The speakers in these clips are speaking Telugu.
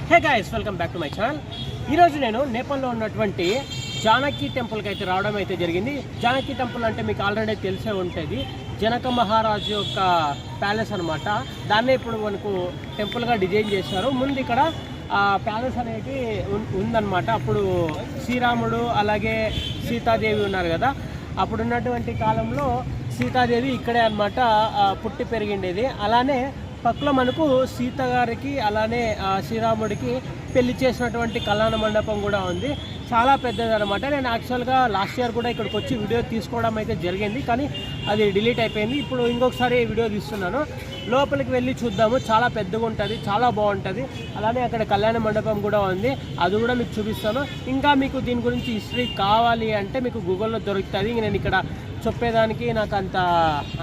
Hey guys, welcome back to my channel. ఈరోజు నేను నేపాల్లో ఉన్నటువంటి జానకి టెంపుల్కి అయితే రావడం అయితే జరిగింది. జానకి టెంపుల్ అంటే మీకు ఆల్రెడీ తెలిసే ఉంటుంది, జనక మహారాజు యొక్క ప్యాలెస్ అనమాట. దాన్నే ఇప్పుడు మనకు టెంపుల్గా డిజైన్ చేశారు. ముందు ఇక్కడ ప్యాలెస్ అనేది ఉందన్నమాట. అప్పుడు శ్రీరాముడు అలాగే సీతాదేవి ఉన్నారు కదా, అప్పుడున్నటువంటి కాలంలో సీతాదేవి ఇక్కడే అనమాట పుట్టి పెరిగిండేది. అలానే పక్కలో మనకు సీత గారికి అలానే శ్రీరాముడికి పెళ్లి చేసినటువంటి కళ్యాణ మండపం కూడా ఉంది. చాలా పెద్దది అనమాట. నేను యాక్చువల్గా లాస్ట్ ఇయర్ కూడా ఇక్కడికి వచ్చి వీడియో తీసుకోవడం అయితే జరిగింది, కానీ అది డిలీట్ అయిపోయింది. ఇప్పుడు ఇంకొకసారి వీడియో తీస్తున్నాను. లోపలికి వెళ్ళి చూద్దాము. చాలా పెద్దగా ఉంటుంది, చాలా బాగుంటుంది. అలానే అక్కడ కళ్యాణ మండపం కూడా ఉంది, అది కూడా మీకు చూపిస్తాను. ఇంకా మీకు దీని గురించి హిస్టరీ కావాలి అంటే మీకు గూగుల్లో దొరుకుతుంది. నేను ఇక్కడ చెప్పేదానికి నాకు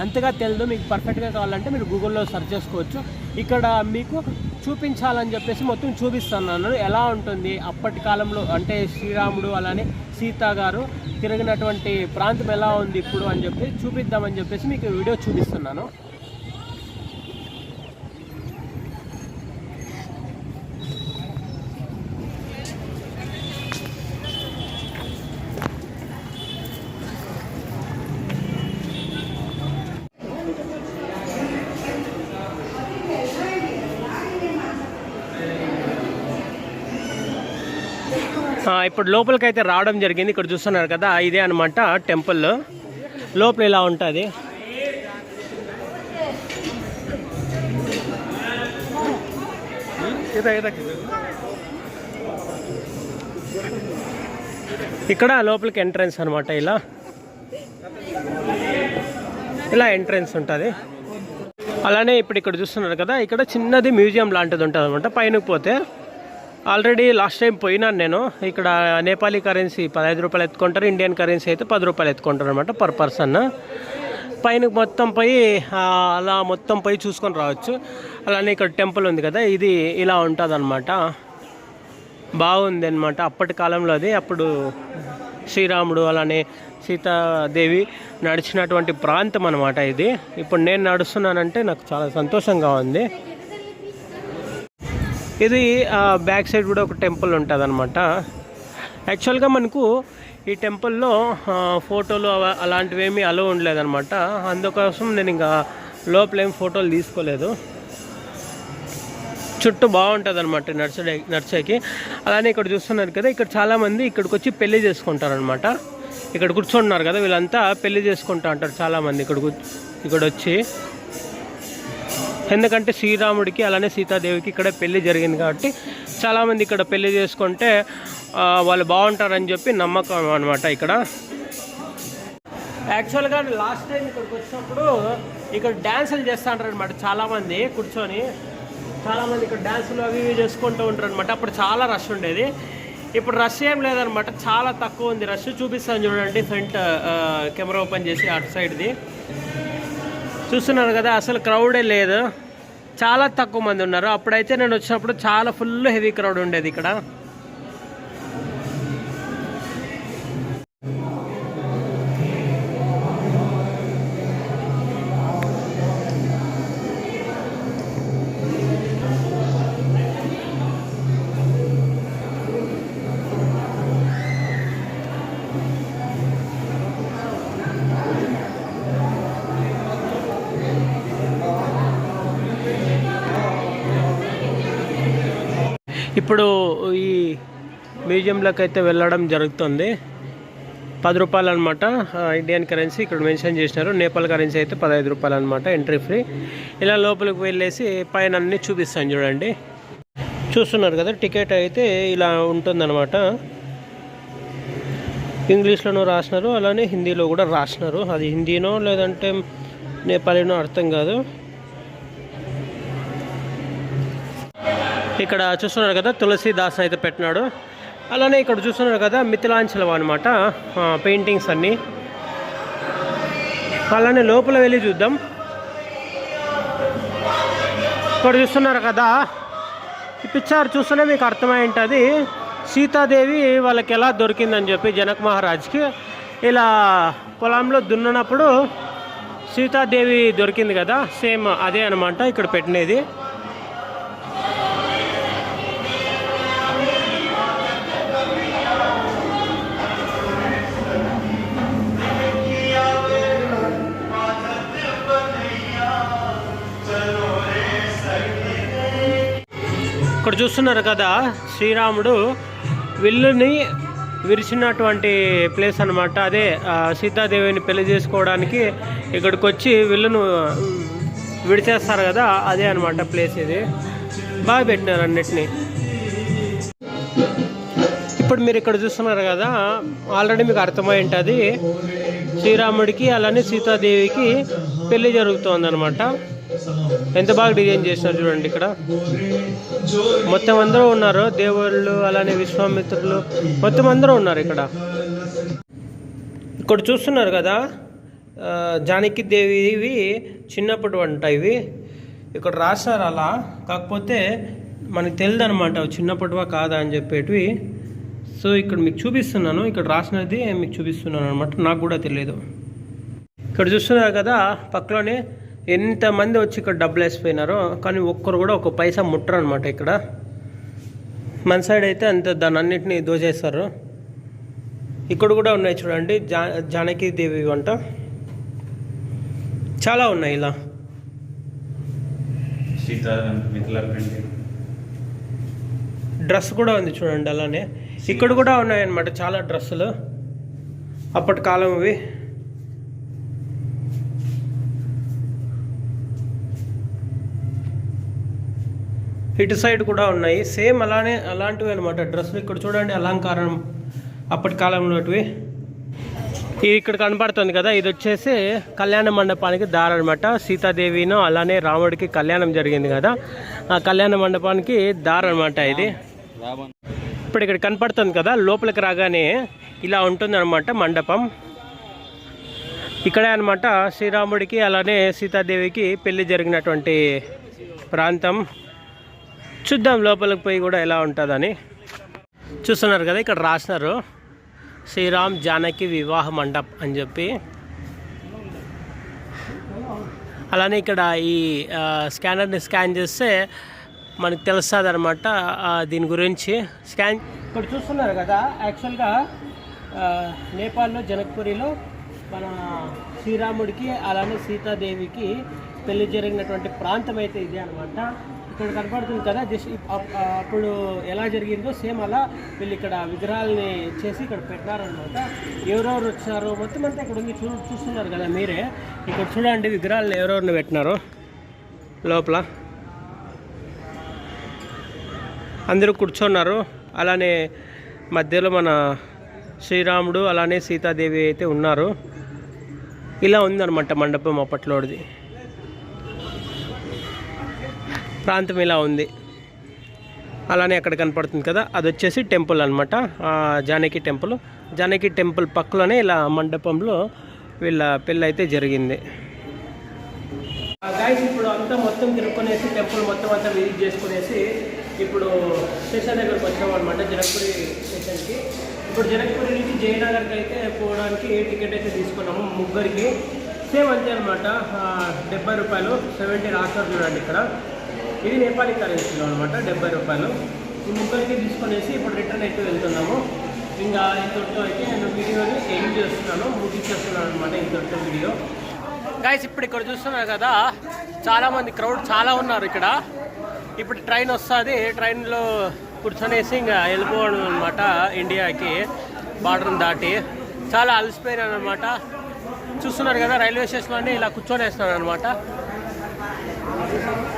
అంతగా తెలియదు. మీకు పర్ఫెక్ట్గా కావాలంటే మీరు గూగుల్లో సెర్చ్ చేసుకోవచ్చు. ఇక్కడ మీకు చూపించాలని చెప్పేసి మొత్తం చూపిస్తున్నాను, ఎలా ఉంటుంది అప్పటి కాలంలో, అంటే శ్రీరాముడు అలానే సీత గారు తిరిగినటువంటి ప్రాంతం ఎలా ఉంది ఇప్పుడు అని చెప్పి చూపిద్దామని చెప్పేసి మీకు వీడియో చూపిస్తున్నాను. ఇప్పుడు లోపలికి అయితే రావడం జరిగింది. ఇక్కడ చూస్తున్నారు కదా, ఇదే అనమాట టెంపుల్. లోపల ఇలా ఉంటుంది. ఇక్కడ లోపలికి ఎంట్రన్స్ అనమాట. ఇలా ఎంట్రన్స్ ఉంటుంది. అలానే ఇప్పుడు ఇక్కడ చూస్తున్నారు కదా, ఇక్కడ చిన్నది మ్యూజియం లాంటిది ఉంటుంది అనమాట. పైనకి పోతే ఆల్రెడీ లాస్ట్ టైం పోయినాను నేను. ఇక్కడ నేపాలీ కరెన్సీ 15 రూపాయలు ఎత్తుకుంటారు, ఇండియన్ కరెన్సీ అయితే 10 రూపాయలు ఎత్తుకుంటారు అనమాట పర్ పర్సన్. పైన మొత్తం పోయి అలా మొత్తం పోయి చూసుకొని రావచ్చు. అలానే ఇక్కడ టెంపుల్ ఉంది కదా, ఇది ఇలా ఉంటుంది అనమాట. బాగుంది అనమాట. అప్పటి కాలంలో అది, అప్పుడు శ్రీరాముడు అలానే సీతాదేవి నడిచినటువంటి ప్రాంతం అనమాట ఇది. ఇప్పుడు నేను నడుస్తున్నానంటే నాకు చాలా సంతోషంగా ఉంది. ఇది బ్యాక్ సైడ్ కూడా ఒక టెంపుల్ ఉంటుంది అనమాట. యాక్చువల్గా మనకు ఈ టెంపుల్లో ఫోటోలు అలాంటివి ఏమీ అలో ఉండలేదన్నమాట. అందుకోసం నేను ఇంకా లోపల ఏం ఫోటోలు తీసుకోలేదు. చుట్టూ బాగుంటుంది అనమాట నడిచేకి. అలానే ఇక్కడ చూస్తున్నారు కదా, ఇక్కడ చాలామంది ఇక్కడికి వచ్చి పెళ్లి చేసుకుంటారనమాట. ఇక్కడ కూర్చుంటున్నారు కదా, వీళ్ళంతా పెళ్లి చేసుకుంటా అంటారు చాలామంది ఇక్కడ వచ్చి. ఎందుకంటే శ్రీరాముడికి అలానే సీతాదేవికి ఇక్కడ పెళ్లి జరిగింది కాబట్టి చాలామంది ఇక్కడ పెళ్లి చేసుకుంటే వాళ్ళు బాగుంటారని చెప్పి నమ్మకం అనమాట ఇక్కడ. యాక్చువల్గా లాస్ట్ టైం ఇక్కడికి వచ్చినప్పుడు ఇక్కడ డ్యాన్సులు చేస్తూ ఉంటారు అనమాట. చాలామంది కూర్చొని చాలామంది ఇక్కడ డ్యాన్సులు అవి చేసుకుంటూ ఉంటారు అనమాట. అప్పుడు చాలా రష్ ఉండేది. ఇప్పుడు రష్ ఏం లేదనమాట, చాలా తక్కువ ఉంది రష్. చూపిస్తాను చూడండి, ఫ్రంట్ కెమెరా ఓపెన్ చేసి అటు సైడ్ది చూస్తున్నారు కదా, అసలు క్రౌడే లేదు, చాలా తక్కువ మంది ఉన్నారు. అప్పుడైతే నేను వచ్చినప్పుడు చాలా ఫుల్ హెవీ క్రౌడ్ ఉండేది ఇక్కడ. ఇప్పుడు ఈ మ్యూజియంలోకి అయితే వెళ్ళడం జరుగుతుంది. 10 రూపాయలు అనమాట ఇండియన్ కరెన్సీ ఇక్కడ మెన్షన్ చేసినారు. నేపాల్ కరెన్సీ అయితే 15 రూపాయలు అనమాట, ఎంట్రీ ఫ్రీ. ఇలా లోపలికి వెళ్ళేసి పైన అన్నీ చూపిస్తాను చూడండి. చూస్తున్నారు కదా, టికెట్ అయితే ఇలా ఉంటుందన్నమాట. ఇంగ్లీష్లోనూ రాసినారు, అలానే హిందీలో కూడా రాసినారు. అది హిందీనో లేదంటే నేపాలీనో అర్థం కాదు. ఇక్కడ చూస్తున్నారు కదా, తులసీదాస్ అయితే పెట్టినాడు. అలానే ఇక్కడ చూస్తున్నారు కదా, మిథిలాంచలం అనమాట పెయింటింగ్స్ అన్నీ. అలానే లోపల వెళ్ళి చూద్దాం. ఇక్కడ చూస్తున్నారు కదా, ఈ పిక్చర్ చూస్తూనే మీకు అర్థమై ఉంటుంది సీతాదేవి వాళ్ళకి ఎలా దొరికిందని చెప్పి. జనక మహారాజ్కి ఇలా పొలంలో దున్ననప్పుడు సీతాదేవి దొరికింది కదా, సేమ్ అదే అనమాట ఇక్కడ పెట్టినది. ఇక్కడ చూస్తున్నారు కదా, శ్రీరాముడు విల్లుని విరిచినటువంటి ప్లేస్ అనమాట. అదే సీతాదేవిని పెళ్లి చేసుకోవడానికి ఇక్కడికి వచ్చి విల్లును విడిచేస్తారు కదా, అదే అనమాట ప్లేస్. ఇది బాగా పెట్టినారు అన్నిటినీ. ఇప్పుడు మీరు ఇక్కడ చూస్తున్నారు కదా, ఆల్రెడీ మీకు అర్థమై ఉంటుంది, శ్రీరాముడికి అలానే సీతాదేవికి పెళ్లి జరుగుతుంది అనమాట. ఎంత బాగా డిజైన్ చేసినారు చూడండి. ఇక్కడ మొత్తం అందరూ ఉన్నారు, దేవుళ్ళు అలానే విశ్వామిత్రులు మొత్తం అందరూ ఉన్నారు ఇక్కడ. ఇక్కడ చూస్తున్నారు కదా, జానకి దేవివి చిన్నప్పటి వంట ఇవి ఇక్కడ రాశారు అలా. కాకపోతే మనకు తెలియదు అనమాట చిన్నప్పటివా కాదా అని చెప్పేటివి. సో ఇక్కడ మీకు చూపిస్తున్నాను, ఇక్కడ రాసినది మీకు చూపిస్తున్నాను అనమాట. నాకు కూడా తెలియదు. ఇక్కడ చూస్తున్నారు కదా, పక్కలోనే ఎంతమంది వచ్చి ఇక్కడ డబ్బులు వేసిపోయినారో, కానీ ఒక్కరు కూడా ఒక పైసా ముట్టరు అనమాట. ఇక్కడ మన సైడ్ అయితే అంత దాన్ని అన్నింటినీ దోచేస్తారు. ఇక్కడ కూడా ఉన్నాయి చూడండి, జానకి దేవి వంట చాలా ఉన్నాయి. ఇలా డ్రెస్ కూడా ఉంది చూడండి. అలానే ఇక్కడ కూడా ఉన్నాయన్నమాట చాలా డ్రెస్సులు, అప్పటి కాలం అవి. ఇటు సైడ్ కూడా ఉన్నాయి సేమ్ అలాంటివి అనమాట డ్రెస్సులు. ఇక్కడ చూడండి అలంకారం అప్పటి కాలంలోటివి. ఇక్కడ కనపడుతుంది కదా, ఇది వచ్చేసి కళ్యాణ మండపానికి దారి అనమాట. సీతాదేవిను అలానే రాముడికి కళ్యాణం జరిగింది కదా, ఆ కళ్యాణ మండపానికి దారి అనమాట ఇది. ఇప్పుడు ఇక్కడ కనపడుతుంది కదా, లోపలికి రాగానే ఇలా ఉంటుంది అనమాట మండపం. ఇక్కడే అనమాట శ్రీరాముడికి అలానే సీతాదేవికి పెళ్లి జరిగినటువంటి ప్రాంతం. చూద్దాం లోపలికి పోయి కూడా ఎలా ఉంటుందని. చూస్తున్నారు కదా, ఇక్కడ రాసినారు శ్రీరామ్ జానకి వివాహ మండప్ అని చెప్పి. అలానే ఇక్కడ ఈ స్కానర్ని స్కాన్ చేస్తే మనకు తెలుస్తుంది అనమాట దీని గురించి. ఇక్కడ చూస్తున్నారు కదా, యాక్చువల్గా నేపాల్లో జనక్పూరిలో మన శ్రీరాముడికి అలానే సీతాదేవికి పెళ్లి జరిగినటువంటి ప్రాంతం అయితే ఇదే అనమాట. ఇక్కడ కనపడుతుంది కదా, జస్ట్ అప్పుడు ఎలా జరిగిందో సేమ్ అలా వీళ్ళు ఇక్కడ విగ్రహాలని చేసి ఇక్కడ పెట్టారనమాట. ఎవరెవరు వచ్చినారో మొత్తం అంతా ఇక్కడ ఉంది. చూస్తున్నారు కదా మీరే, ఇక్కడ చూడండి విగ్రహాలను ఎవరెవరిని పెట్టినారో లోపల. అందరూ కూర్చున్నారు. అలానే మధ్యలో మన శ్రీరాముడు అలానే సీతాదేవి అయితే ఉన్నారు. ఇలా ఉందన్నమాట మండపం అప్పట్లోది. ప్రాంతం ఇలా ఉంది. అలానే అక్కడ కనపడుతుంది కదా, అది వచ్చేసి టెంపుల్ అనమాట, జానకి టెంపుల్. జానకి టెంపుల్ పక్కలోనే ఇలా మండపంలో వీళ్ళ పెళ్ళి అయితే జరిగింది. గైస్ ఇప్పుడు అంతా మొత్తం తిరుక్కునేసి టెంపుల్ మొత్తం అంతా విజిట్ చేసుకునేసి ఇప్పుడు స్టేషన్ దగ్గరకు వచ్చాము అనమాట, జనక్పూరి స్టేషన్కి. ఇప్పుడు జనక్పూరి నుంచి జయనగర్కి అయితే పోవడానికి టికెట్ అయితే తీసుకున్నాము ముగ్గురికి. సేమ్ అంతే అనమాట, 70 రూపాయలు, 70 రాస్తారు చూడండి ఇక్కడ. ఇది నేపాలీ కరెన్సీలో అనమాట, 70 రూపాయలు. ఈ ముగ్గురికి తీసుకునేసి ఇప్పుడు రిటర్న్ అయితే వెళ్తున్నాము. ఇంకా ఇంతటితో అయితే నేను వీడియోని ఎండ్ చేస్తున్నాను, ముగించేస్తున్నాను అనమాట ఇంతటితో వీడియో. గైస్ ఇప్పుడు ఇక్కడ చూస్తున్నారు కదా, చాలామంది క్రౌడ్ చాలా ఉన్నారు ఇక్కడ. ఇప్పుడు ట్రైన్ వస్తుంది, ట్రైన్లో కూర్చొనేసి ఇంకా వెళ్ళిపోవడం అనమాట ఇండియాకి, బార్డర్ని దాటి. చాలా అలసిపోయినాను అనమాట. చూస్తున్నారు కదా, రైల్వే స్టేషన్లోనే ఇలా కూర్చొని వేస్తున్నాను అనమాట.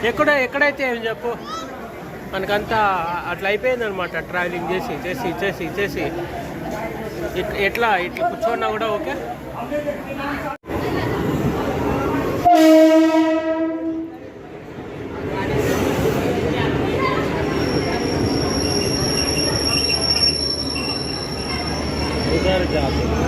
ఎక్కడైతే ఏం చెప్పు, మనకంతా అట్లా అయిపోయింది అనమాట. ట్రావెలింగ్ చేసి చేసి చేసి చేసి ఇట్లా కూర్చోన్నా కూడా ఓకే. उधर जाते